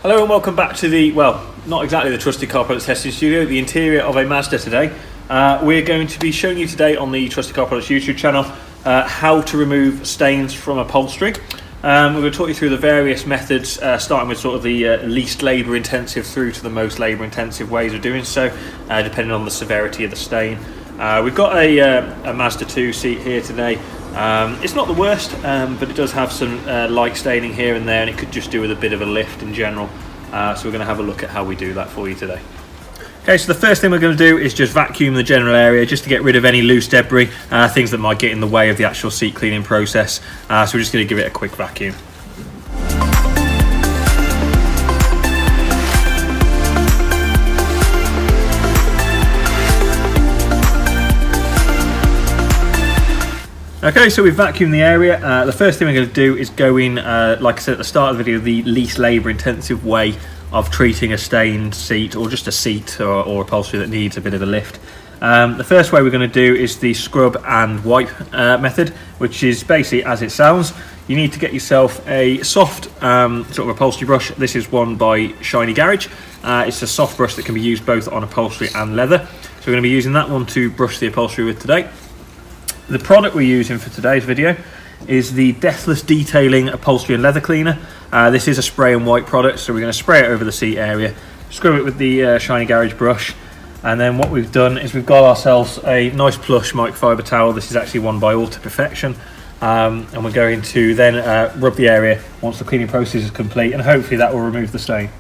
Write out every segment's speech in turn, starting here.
Hello and welcome back to the, well, not exactly the trusted car product testing studio, the interior of a Mazda today. We're going to be showing you today on the Trusted Car Products YouTube channel how to remove stains from upholstery. We're going to talk you through the various methods, starting with sort of the least labour intensive through to the most labour intensive ways of doing so, depending on the severity of the stain. We've got a Mazda 2 seat here today. It's not the worst, but it does have some light staining here and there, and it could just do with a bit of a lift in general. So we're going to have a look at how we do that for you today. Okay, so the first thing we're going to do is just vacuum the general area just to get rid of any loose debris, things that might get in the way of the actual seat cleaning process. So we're just going to give it a quick vacuum. Okay, so we've vacuumed the area. The first thing we're going to do is go in, like I said at the start of the video, the least labour intensive way of treating a stained seat, or just a seat or upholstery that needs a bit of a lift. The first way we're going to do is the scrub and wipe method, which is basically as it sounds. You need to get yourself a soft sort of upholstery brush. This is one by Shiny Garage. It's a soft brush that can be used both on upholstery and leather. So we're going to be using that one to brush the upholstery with today. The product we're using for today's video is the Deathless Detailing Upholstery and Leather Cleaner. This is a spray and wipe product, so we're going to spray it over the seat area, scrub it with the Shiny Garage brush, and then what we've done is we've got ourselves a nice plush microfiber towel. This is actually one by Alta Perfection, and we're going to then rub the area once the cleaning process is complete, and hopefully that will remove the stain.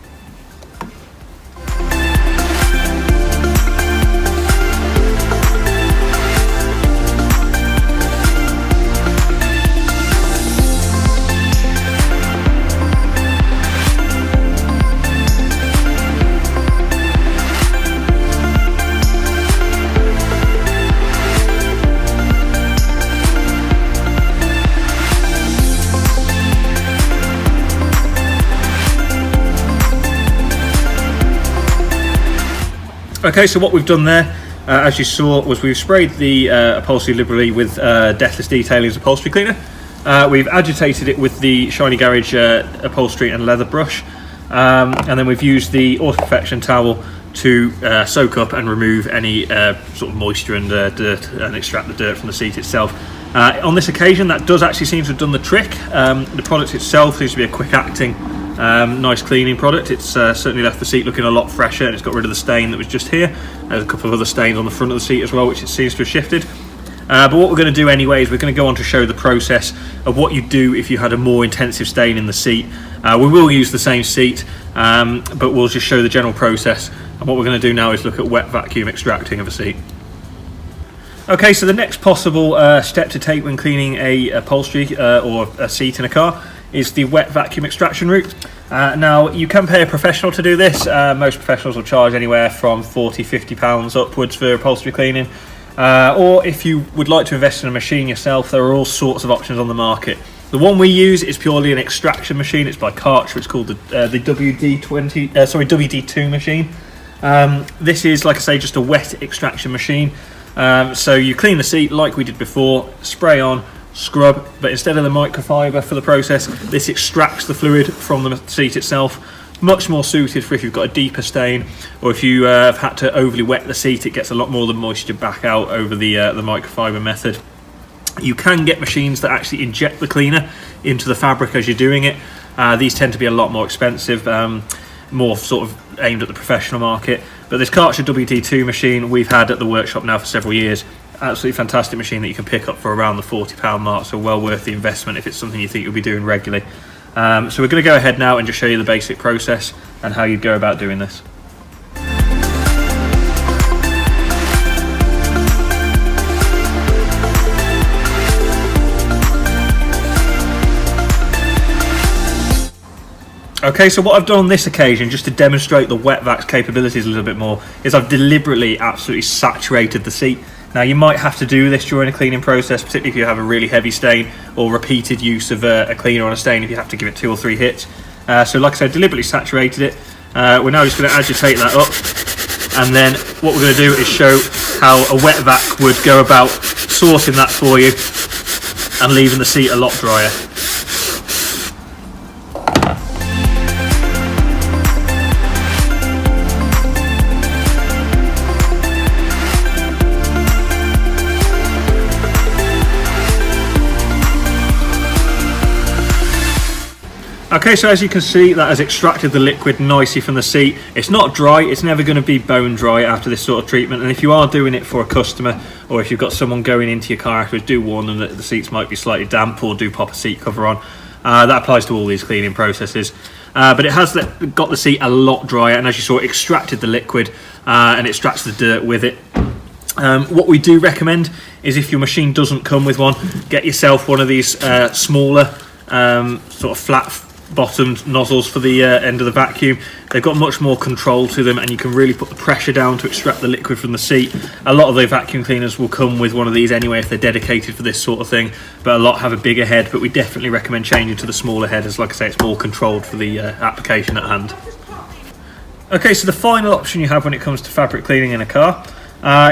Okay, so what we've done there, as you saw, was we've sprayed the upholstery liberally with Deathless Detailing's upholstery cleaner. We've agitated it with the Shiny Garage upholstery and leather brush, and then we've used the Alta Perfection towel to soak up and remove any sort of moisture and dirt and extract the dirt from the seat itself. On this occasion, that does actually seem to have done the trick. The product itself seems to be a quick acting, nice cleaning product. It's certainly left the seat looking a lot fresher, and it's got rid of the stain that was just here. There's a couple of other stains on the front of the seat as well, which it seems to have shifted. But what we're going to do anyway is we're going to go on to show the process of what you do if you had a more intensive stain in the seat. We will use the same seat, but we'll just show the general process. And what we're going to do now is look at wet vacuum extracting of a seat. Okay, so the next possible step to take when cleaning a upholstery or a seat in a car is the wet vacuum extraction route. Now, you can pay a professional to do this. Most professionals will charge anywhere from £40–50 upwards for upholstery cleaning. Or if you would like to invest in a machine yourself, there are all sorts of options on the market. The one we use is purely an extraction machine. It's by Karcher. It's called the WD2 machine. This is, like I say, just a wet extraction machine. So you clean the seat like we did before, spray on, scrub, but instead of the microfiber for the process, this extracts the fluid from the seat itself. Much more suited for if you've got a deeper stain, or if you have had to overly wet the seat. It gets a lot more of the moisture back out over the microfiber method. You can get machines that actually inject the cleaner into the fabric as you're doing it. These tend to be a lot more expensive, more sort of aimed at the professional market. But this Karcher WD2 machine we've had at the workshop now for several years. Absolutely fantastic machine that you can pick up for around the £40 mark, so well worth the investment if it's something you think you'll be doing regularly. So we're going to go ahead now and just show you the basic process and how you'd go about doing this. Okay, so what I've done on this occasion, just to demonstrate the wet vac capabilities a little bit more, is I've deliberately absolutely saturated the seat. Now, you might have to do this during a cleaning process, particularly if you have a really heavy stain or repeated use of a cleaner on a stain, if you have to give it 2 or 3 hits. So like I said, deliberately saturated it. We're now just going to agitate that up, and then what we're going to do is show how a wet vac would go about sorting that for you and leaving the seat a lot drier. Okay, so as you can see, that has extracted the liquid nicely from the seat. It's not dry, it's never going to be bone dry after this sort of treatment, and if you are doing it for a customer, or if you've got someone going into your car afterwards, do warn them that the seats might be slightly damp, or do pop a seat cover on. That applies to all these cleaning processes. But it has got the seat a lot drier, and as you saw, it extracted the liquid and it extracts the dirt with it. What we do recommend is, if your machine doesn't come with one, get yourself one of these smaller sort of flat bottomed nozzles for the end of the vacuum. They've got much more control to them, and you can really put the pressure down to extract the liquid from the seat. A lot of the vacuum cleaners will come with one of these anyway if they're dedicated for this sort of thing, but a lot have a bigger head. But we definitely recommend changing to the smaller head, as like I say, it's more controlled for the application at hand. Okay, so the final option you have when it comes to fabric cleaning in a car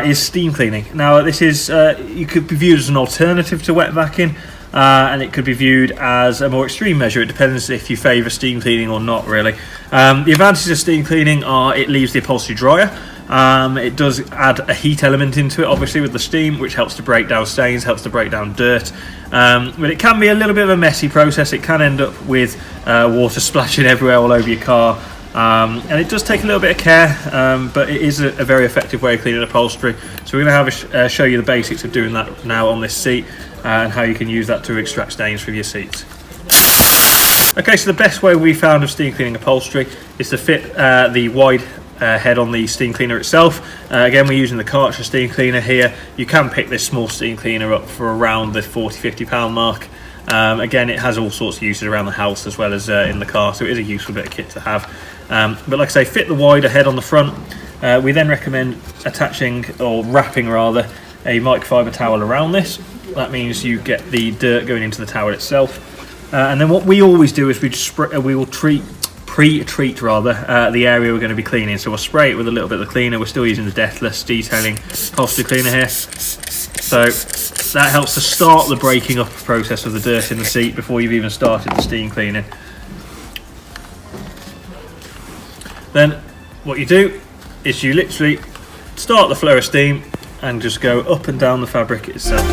is steam cleaning. Now this is you could be viewed as an alternative to wet vacuum, and it could be viewed as a more extreme measure. It depends if you favour steam cleaning or not, really. The advantages of steam cleaning are it leaves the upholstery drier. It does add a heat element into it, obviously, with the steam, which helps to break down stains, helps to break down dirt. But it can be a little bit of a messy process. It can end up with water splashing everywhere all over your car. And it does take a little bit of care, but it is a very effective way of cleaning upholstery. So we're going to show you the basics of doing that now on this seat, and how you can use that to extract stains from your seats. Okay, so the best way we found of steam cleaning upholstery is to fit the wide head on the steam cleaner itself. Again, we're using the Karcher steam cleaner here. You can pick this small steam cleaner up for around the £40–50 mark. Again, it has all sorts of uses around the house as well as in the car, so it is a useful bit of kit to have. But like I say, fit the wider head on the front. We then recommend attaching, or wrapping rather, a microfiber towel around this. That means you get the dirt going into the towel itself. And then what we always do is we will pre-treat the area we're going to be cleaning. So we'll spray it with a little bit of the cleaner. We're still using the Deathless Detailing Upholstery cleaner here. So that helps to start the breaking up process of the dirt in the seat before you've even started the steam cleaning. Then what you do is you literally start the flow of steam and just go up and down the fabric itself.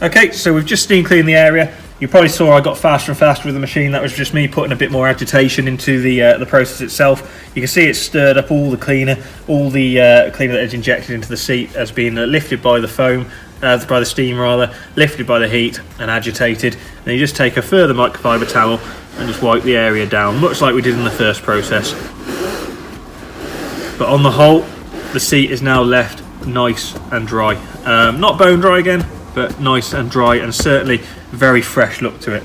Okay, so we've just steam cleaned the area. You probably saw I got faster and faster with the machine. That was just me putting a bit more agitation into the process itself. You can see it's stirred up all the cleaner. All the cleaner that is injected into the seat has been lifted by the foam, by the steam rather, lifted by the heat and agitated. And you just take a further microfiber towel and just wipe the area down, much like we did in the first process. But on the whole, the seat is now left nice and dry. Not bone dry again, but nice and dry, and certainly very fresh look to it.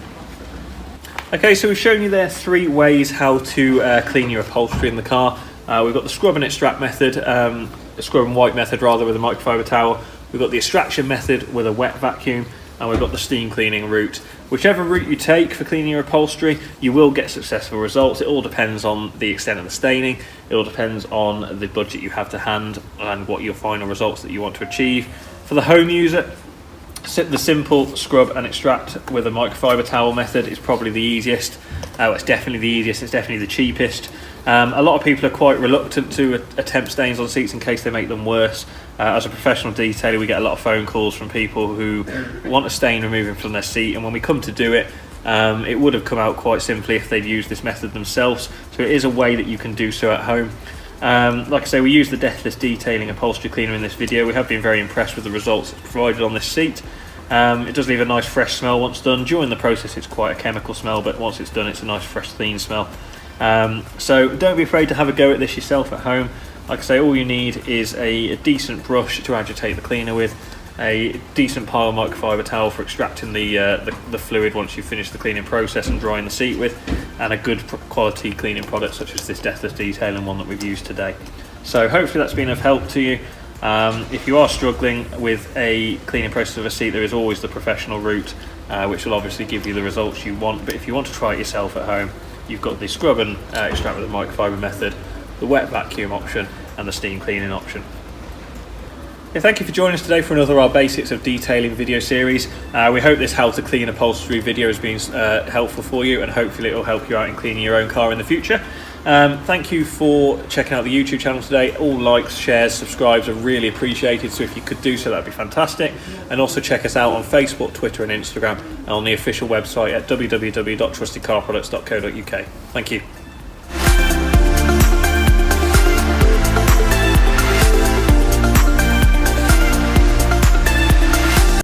Okay, so we've shown you there 3 ways how to clean your upholstery in the car. We've got the scrub and extract method, the scrub and wipe method rather, with a microfiber towel. We've got the extraction method with a wet vacuum, and we've got the steam cleaning route. Whichever route you take for cleaning your upholstery, you will get successful results. It all depends on the extent of the staining. It all depends on the budget you have to hand and what your final results that you want to achieve. For the home user, the simple scrub and extract with a microfiber towel method is probably the easiest. It's definitely the easiest, it's definitely the cheapest. A lot of people are quite reluctant to attempt stains on seats in case they make them worse. As a professional detailer, we get a lot of phone calls from people who want a stain removing from their seat, and when we come to do it, it would have come out quite simply if they'd used this method themselves. So it is a way that you can do so at home. Like I say, we use the Deathless Detailing Upholstery Cleaner in this video. We have been very impressed with the results it's provided on this seat. It does leave a nice fresh smell once done. During the process it's quite a chemical smell, but once it's done it's a nice fresh clean smell. So don't be afraid to have a go at this yourself at home. Like I say, all you need is a decent brush to agitate the cleaner with, a decent pile of microfiber towel for extracting the fluid once you finish the cleaning process and drying the seat with, and a good quality cleaning product such as this Deathless Detailing one that we've used today. So hopefully that's been of help to you. If you are struggling with a cleaning process of a seat, there is always the professional route, which will obviously give you the results you want. But if you want to try it yourself at home, you've got the scrub and extract with the microfiber method, the wet vacuum option, and the steam cleaning option. Yeah, thank you for joining us today for another Our Basics of Detailing video series. We hope this how to clean upholstery video has been helpful for you, and hopefully it will help you out in cleaning your own car in the future. Thank you for checking out the YouTube channel today. All likes, shares, subscribes are really appreciated, so if you could do so, that'd be fantastic. And also check us out on Facebook, Twitter and Instagram, and on the official website at www.trustedcarproducts.co.uk. Thank you.